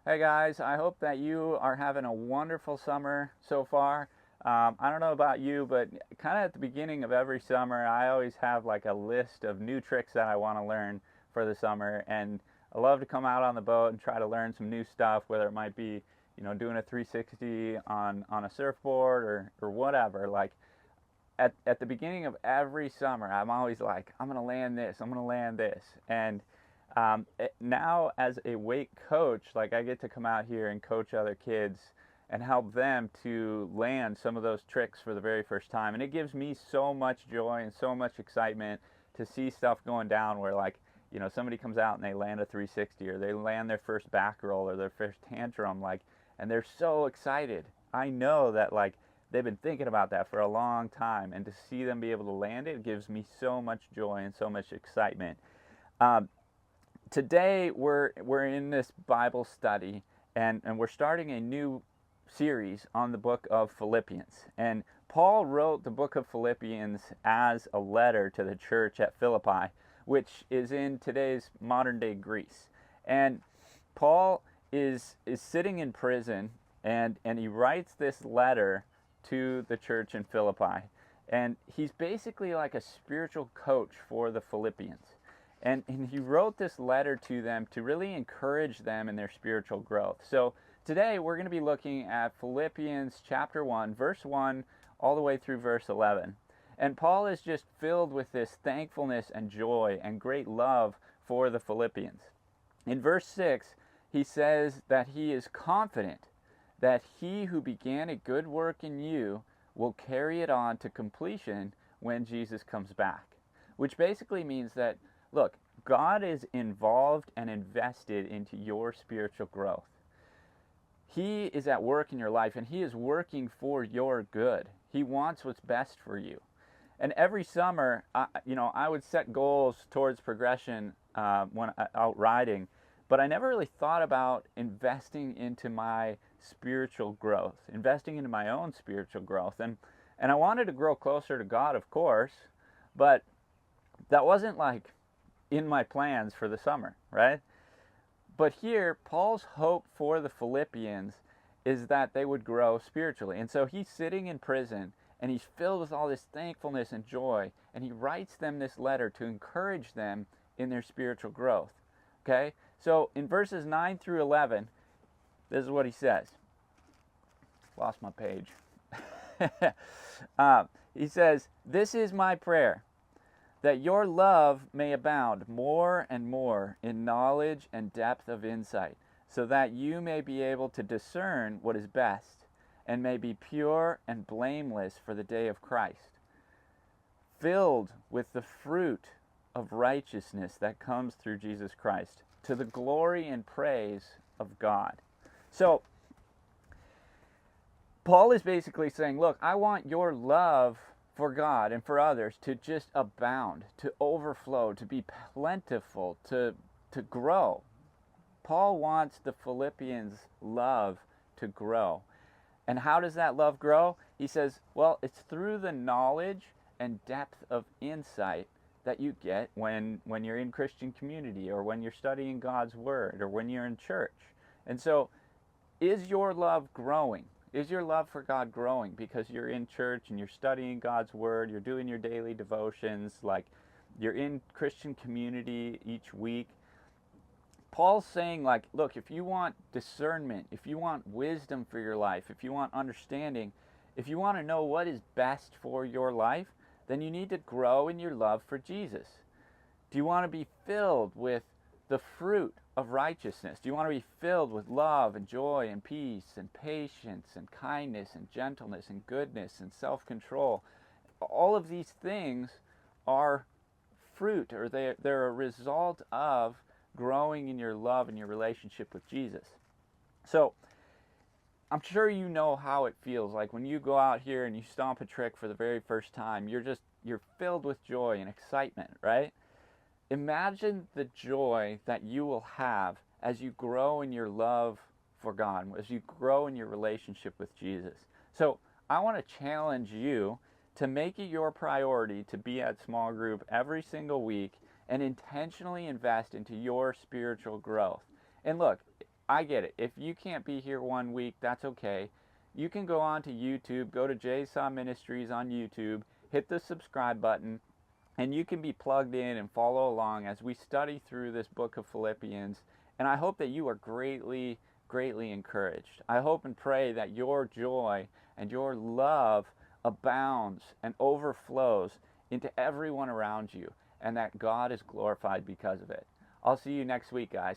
Hey guys, I hope that you are having a wonderful summer so far. I don't know about you, but kind of at the beginning of every summer, I always have like a list of new tricks that I want to learn for the summer. And I love to come out on the boat and try to learn some new stuff, whether it might be, doing a 360 on a surfboard or whatever. Like at the beginning of every summer, I'm always like, I'm going to land this, I'm going to land this. And now as a wake coach, like I get to come out here and coach other kids and help them to land some of those tricks for the very first time. And it gives me so much joy and so much excitement to see stuff going down where, like, somebody comes out and they land a 360 or they land their first back roll or their first tantrum, like, and they're so excited. I know that, like, they've been thinking about that for a long time, and to see them be able to land it gives me so much joy and so much excitement. Um, Today we're in this Bible study, and we're starting a new series on the book of Philippians. And Paul wrote the book of Philippians as a letter to the church at Philippi, which is in today's modern day Greece. And Paul is sitting in prison, and he writes this letter to the church in Philippi. And he's basically like a spiritual coach for the Philippians. And he wrote this letter to them to really encourage them in their spiritual growth. So today we're going to be looking at Philippians chapter 1, verse 1, all the way through verse 11. And Paul is just filled with this thankfulness and joy and great love for the Philippians. In verse 6, he says that he is confident that he who began a good work in you will carry it on to completion when Jesus comes back. Which basically means that, look, God is involved and invested into your spiritual growth. He is at work in your life, and he is working for your good. He wants what's best for you. And every summer, I would set goals towards progression when out riding, but I never really thought about investing into my spiritual growth, investing into my own spiritual growth. And I wanted to grow closer to God, of course, but that wasn't like in my plans for the summer, right? But here, Paul's hope for the Philippians is that they would grow spiritually. And so he's sitting in prison, and he's filled with all this thankfulness and joy, and he writes them this letter to encourage them in their spiritual growth. Okay? So in verses 9 through 11, this is what he says. Lost my page. He says, "This is my prayer, that your love may abound more and more in knowledge and depth of insight, so that you may be able to discern what is best, and may be pure and blameless for the day of Christ, filled with the fruit of righteousness that comes through Jesus Christ, to the glory and praise of God." So, Paul is basically saying, look, I want your love for God and for others to just abound, to overflow, to be plentiful, to grow. Paul wants the Philippians' love to grow. And how does that love grow? He says, well, it's through the knowledge and depth of insight that you get when you're in Christian community, or when you're studying God's Word, or when you're in church. And so, is your love growing? Is your love for God growing because you're in church and you're studying God's Word, you're doing your daily devotions, like you're in Christian community each week? Paul's saying, like, look, if you want discernment, if you want wisdom for your life, if you want understanding, if you want to know what is best for your life, then you need to grow in your love for Jesus. Do you want to be filled with the fruit of righteousness? Do you want to be filled with love and joy and peace and patience and kindness and gentleness and goodness and self-control? All of these things are fruit, or they're a result of growing in your love and your relationship with Jesus. So I'm sure you know how it feels like when you go out here and you stomp a trick for the very first time. You're filled with joy and excitement, right? Imagine the joy that you will have as you grow in your love for God, as you grow in your relationship with Jesus. So I want to challenge you to make it your priority to be at small group every single week and intentionally invest into your spiritual growth. And look, I get it. If you can't be here one week, that's okay. You can go on to YouTube, go to Jay Saw Ministries on YouTube, hit the subscribe button, and you can be plugged in and follow along as we study through this book of Philippians. And I hope that you are greatly, greatly encouraged. I hope and pray that your joy and your love abounds and overflows into everyone around you, and that God is glorified because of it. I'll see you next week, guys.